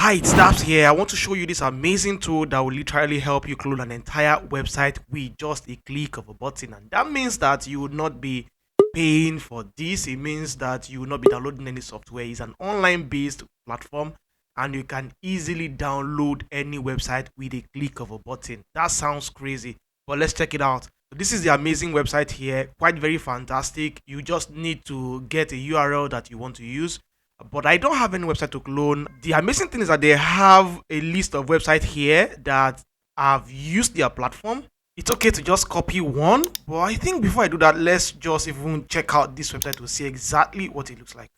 Hi, it's Daps here. I want to show you this amazing tool that will literally help you clone an entire website with just a click of a button. And that means that you would not be paying for this. It means that you will not be downloading any software. It's an online based platform and you can easily download any website with a click of a button. That sounds crazy, but let's check it out. So this is the amazing website here, quite very fantastic. You just need to get a URL that you want to use, but I don't have any website to clone. The amazing thing is that they have a list of websites here that have used their platform. It's okay to just copy one, but I think before I do that, let's just even check out this website to see exactly what it looks like.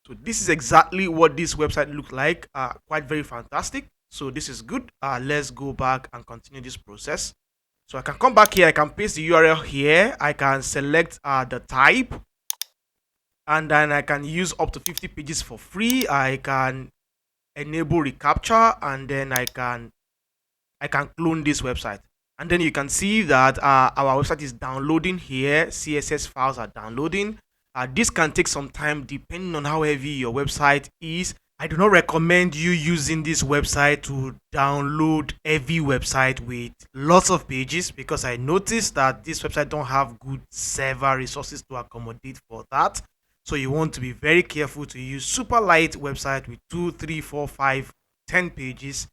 So this is exactly what this website looks like. Quite very fantastic. So this is good. Let's go back and continue this process. So I can come back here. I can paste the URL here. I can select the type, and then I can use up to 50 pages for free. I can enable reCAPTCHA, and then I can clone this website. And then you can see that our website is downloading here. CSS files are downloading. This can take some time depending on how heavy your website is. I do not recommend you using this website to download heavy website with lots of pages, because I noticed that this website don't have good server resources to accommodate for that. So you want to be very careful to use super light website with 2, 3, 4, 5, 10 pages.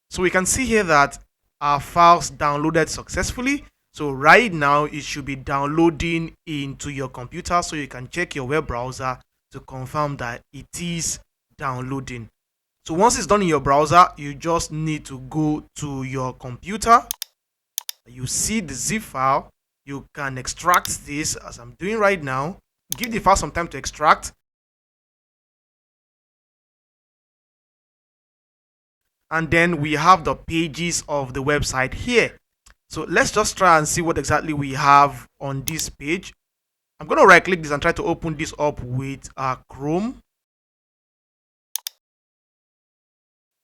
So we can see here that our files downloaded successfully. So right now it should be downloading into your computer, so you can check your web browser to confirm that it is downloading. So once it's done in your browser, you just need to go to your computer. You see the zip file. You can extract this as I'm doing right now. Give the file some time to extract. And then we have the pages of the website here. So let's just try and see what exactly we have on this page. I'm going to right click this and try to open this up with Chrome.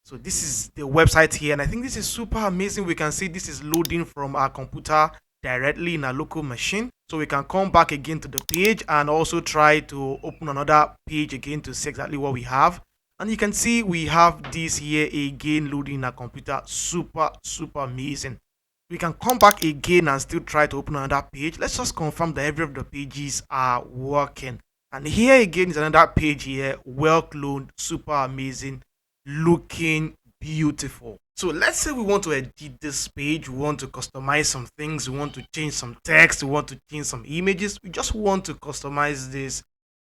So this is the website here, and I think this is super amazing. We can see this is loading from our computer directly in our local machine. So we can come back again to the page and also try to open another page again to see exactly what we have. And you can see we have this here again loading in our computer. Super amazing. We can come back again and still try to open another page. Let's just confirm that every of the pages are working. And here again is another page here, well cloned, super amazing, looking beautiful. So let's say we want to edit this page, we want to customize some things, we want to change some text, we want to change some images, we just want to customize this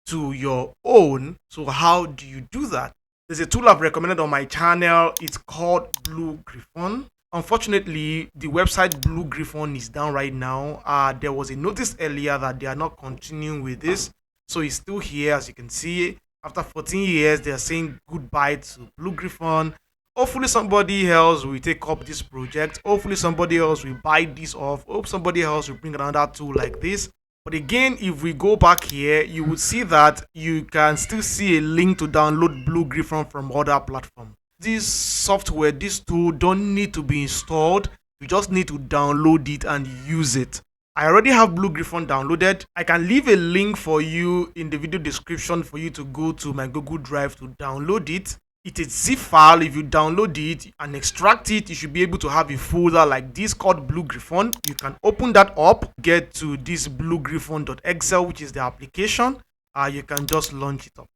to your own. So how do you do that? There's a tool I've recommended on my channel. It's called Blue Griffon. Unfortunately, the website Blue Griffon is down right now. There was a notice earlier that they are not continuing with this, so it's still here. As you can see, after 14 years, they are saying goodbye to Blue Griffon. Hopefully somebody else will take up this project. Hopefully somebody else will buy this off. Hope somebody else will bring another tool like this. But again, if we go back here, you would see that you can still see a link to download Blue Griffon from other platforms. This software, this tool don't need to be installed. You just need to download it and use it. I already have Blue Griffon downloaded. I can leave a link for you in the video description for you to go to my Google Drive to download it. It's a zip file. If you download it and extract it, you should be able to have a folder like this called Blue Griffon. You can open that up, get to this bluegriffon.exe, which is the application. You can just launch it up.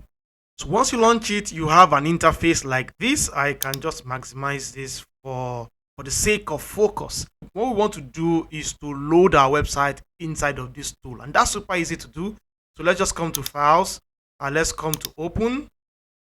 So once you launch it, you have an interface like this. I can just maximize this for the sake of focus. What we want to do is to load our website inside of this tool, and that's super easy to do. So let's just come to files and let's come to open.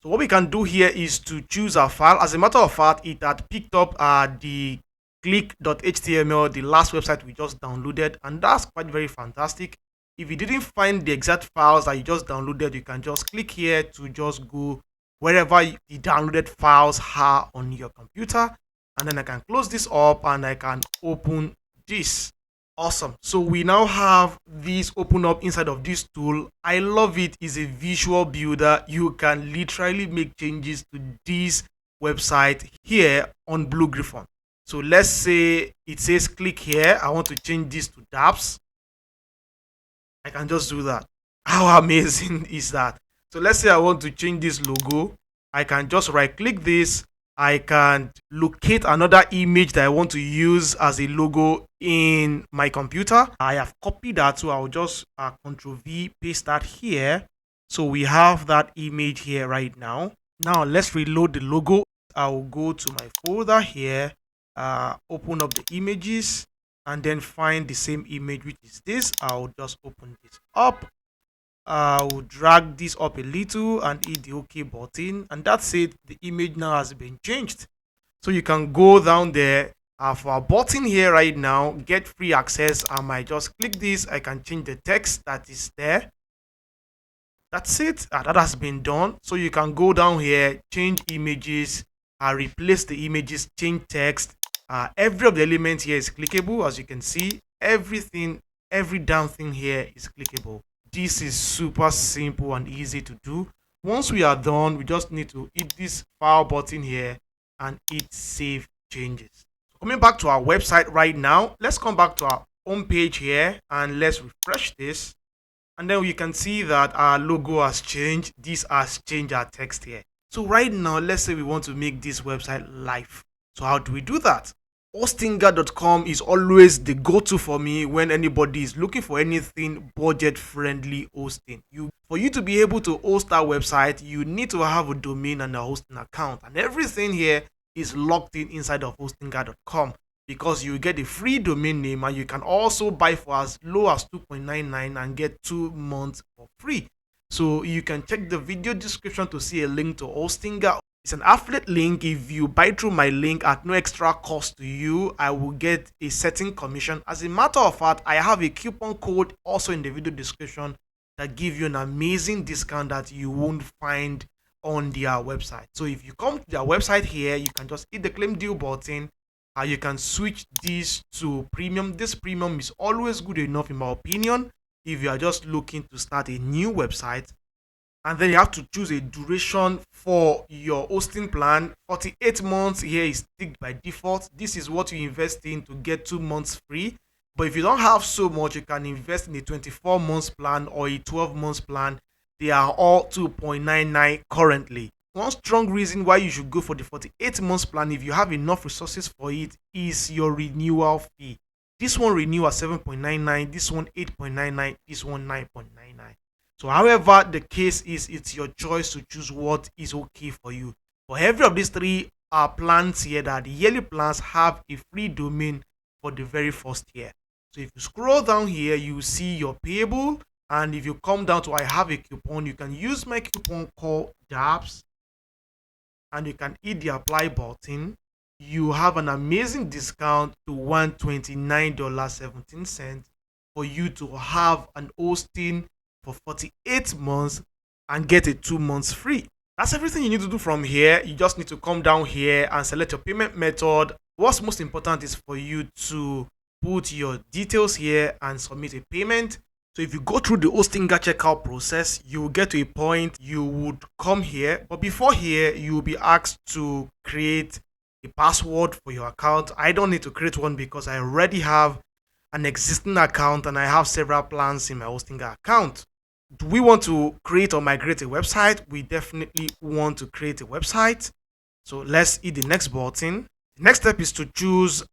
So what we can do here is to choose our file. As a matter of fact, it had picked up the click.html, the last website we just downloaded, and that's quite very fantastic. If you didn't find the exact files that you just downloaded, you can just click here to just go wherever the downloaded files are on your computer, and then I can close this up and I can open this. Awesome. So we now have this open up inside of this tool. I love it. It's a visual builder. You can literally make changes to this website here on Blue Griffon. So let's say it says click here. I want to change this to Daps. I can just do that. How amazing is that? So let's say I want to change this logo. I can just right click this. I can locate another image that I want to use as a logo in my computer. I have copied that, so I'll just Ctrl V, paste that here. So we have that image here right now. Now let's reload the logo. I'll go to my folder here, open up the images, and then find the same image, which is this. I'll just open this up. I'll drag this up a little and hit the OK button, and that's it. The image now has been changed. So you can go down there for our button here right now, get free access. I might just click this. I can change the text that is there. That's it. That has been done. So you can go down here, change images, replace the images, change text. Every of the elements here is clickable. As you can see, everything, every damn thing here is clickable. This is super simple and easy to do. Once we are done, we just need to hit this file button here and hit save changes. Coming back to our website right now, let's come back to our home page here and let's refresh this. And then you can see that our logo has changed. This has changed our text here. So right now, let's say we want to make this website live. So how do we do that? Hostinger.com is always the go-to for me when anybody is looking for anything budget-friendly hosting. For you to be able to host our website, you need to have a domain and a hosting account, and everything here is locked in inside of Hostinger.com, because you get a free domain name and you can also buy for as low as $2.99 and get 2 months for free. So you can check the video description to see a link to Hostinger. It's an affiliate link. If you buy through my link at no extra cost to you, I will get a certain commission. As a matter of fact, I have a coupon code also in the video description that give you an amazing discount that you won't find on their website. So if you come to their website here, you can just hit the claim deal button. You can switch this to premium. This premium is always good enough in my opinion if you are just looking to start a new website. And then you have to choose a duration for your hosting plan. 48 months here is ticked by default. This is what you invest in to get 2 months free. But if you don't have so much, you can invest in a 24 months plan or a 12 months plan. They are all 2.99 currently. One strong reason why you should go for the 48 months plan, if you have enough resources for it, is your renewal fee. This one renew at 7.99, this one 8.99, this one 9.99. So however the case is, it's your choice to choose what is okay for you. For every of these three plans here, that the yearly plans have a free domain for the very first year. So if you scroll down here, you see your payable, and if you come down to I have a coupon, you can use my coupon called Daps, and you can hit the apply button. You have an amazing discount to $129.17 for you to have an hosting for 48 months and get a 2 months free. That's everything you need to do from here. You just need to come down here and select your payment method. What's most important is for you to put your details here and submit a payment. So if you go through the Hostinger checkout process, you will get to a point you would come here, but before here you will be asked to create a password for your account. I don't need to create one because I already have an existing account and I have several plans in my Hostinger account. Do we want to create or migrate a website? We definitely want to create a website. So let's hit the next button. The next step is to choose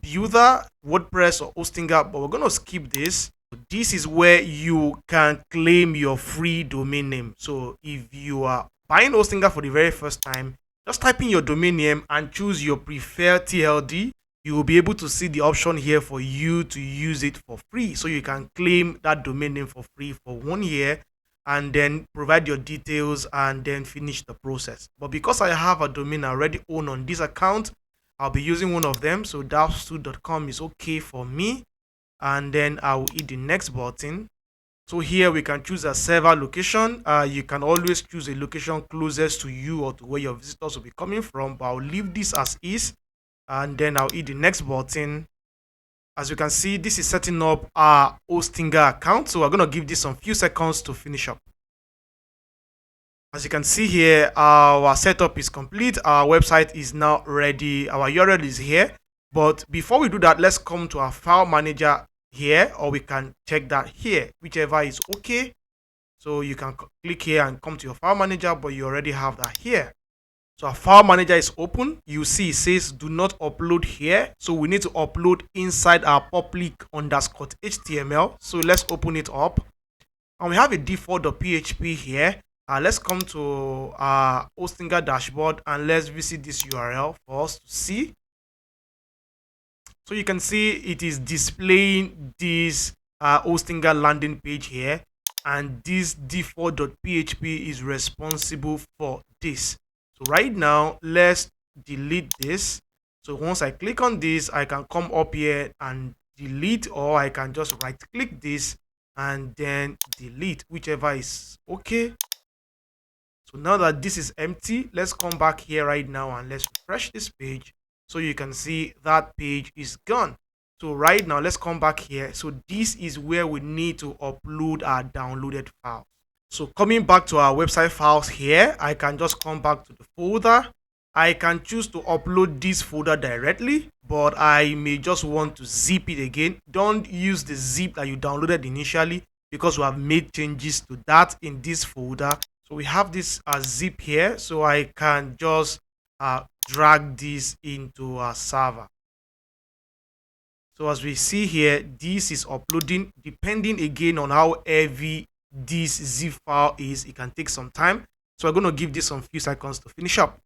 Builder, WordPress, or Hostinger, but we're going to skip this. This is where you can claim your free domain name. So if you are buying Hostinger for the very first time, just type in your domain name and choose your preferred TLD. You will be able to see the option here for you to use it for free. So you can claim that domain name for free for 1 year and then provide your details and then finish the process. But because I have a domain I already own on this account, I'll be using one of them. So daps2.com is okay for me. And then I will hit the next button. So here we can choose a server location. You can always choose a location closest to you or to where your visitors will be coming from, but I'll leave this as is. And then I'll hit the next button. As you can see, this is setting up our Hostinger account. So we're going to give this some few seconds to finish up. As you can see here, our setup is complete. Our website is now ready. Our URL is here. But before we do that, let's come to our file manager here, or we can check that here, whichever is okay. So you can click here and come to your file manager, but you already have that here. So our file manager is open. You see it says do not upload here. So we need to upload inside our public underscore HTML. So let's open it up. And we have a default.php here. Let's come to our Hostinger dashboard and let's visit this URL for us to see. So you can see it is displaying this Hostinger landing page here, and this default.php is responsible for this. So right now, let's delete this. So once I click on this, I can come up here and delete, or I can just right click this and then delete, whichever is okay. So now that this is empty, let's come back here right now and let's refresh this page. So you can see that page is gone. So right now, let's come back here. So this is where we need to upload our downloaded files. So coming back to our website files here, I can just come back to the folder. I can choose to upload this folder directly, but I may just want to zip it again. Don't use the zip that you downloaded initially, because we have made changes to that in this folder. So we have this zip here, so I can just drag this into our server. So as we see here, this is uploading. Depending again on how heavy this zip file is, it can take some time. So I'm going to give this some few seconds to finish up.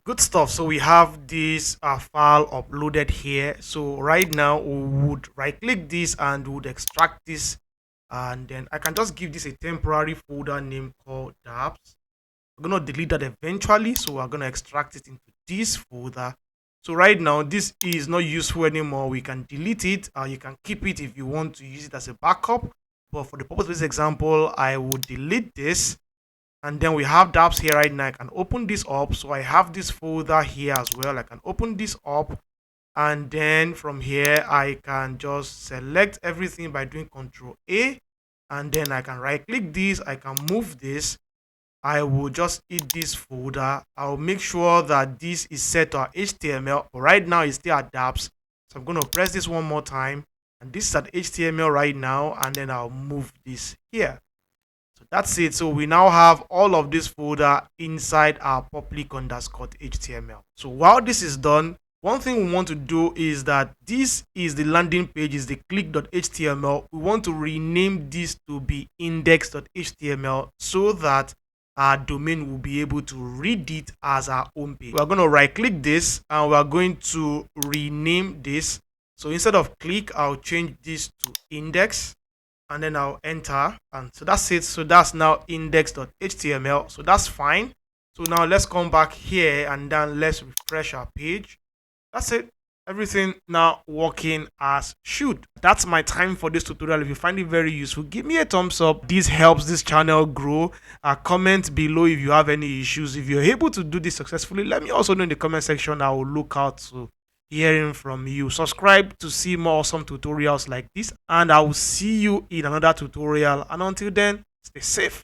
Good stuff. So we have this file uploaded here. So right now we would right click this and would extract this, and then I can just give this a temporary folder name called Daps. We're going to delete that eventually, so we're going to extract it into this folder. So right now this is not useful anymore. We can delete it. You can keep it if you want to use it as a backup, but for the purpose of this example, I will delete this. And then we have Daps here right now. I can open this up. So I have this folder here as well. I can open this up, and then from here I can just select everything by doing Ctrl A, and then I can right click this. I can move this. I will just hit this folder. I'll make sure that this is set to our HTML, but right now it's still at Daps. So I'm going to press this one more time, and this is at HTML right now, and then I'll move this here. So that's it. So we now have all of this folder inside our public underscore HTML. So while this is done, one thing we want to do is that this is the landing page, is the click.html. We want to rename this to be index.html so that our domain will be able to read it as our home page. We're going to right click this and we're going to rename this. So instead of click, I'll change this to index, and then I'll enter, and so that's it. So that's now index.html. So that's fine. So now let's come back here and then let's refresh our page. That's it. Everything now working as should. That's my time for this tutorial. If you find it very useful, give me a thumbs up. This helps this channel grow. Comment below if you have any issues. If you're able to do this successfully, let me also know in the comment section. I will look out to hearing from you. Subscribe to see more awesome tutorials like this, and I will see you in another tutorial. And until then, stay safe.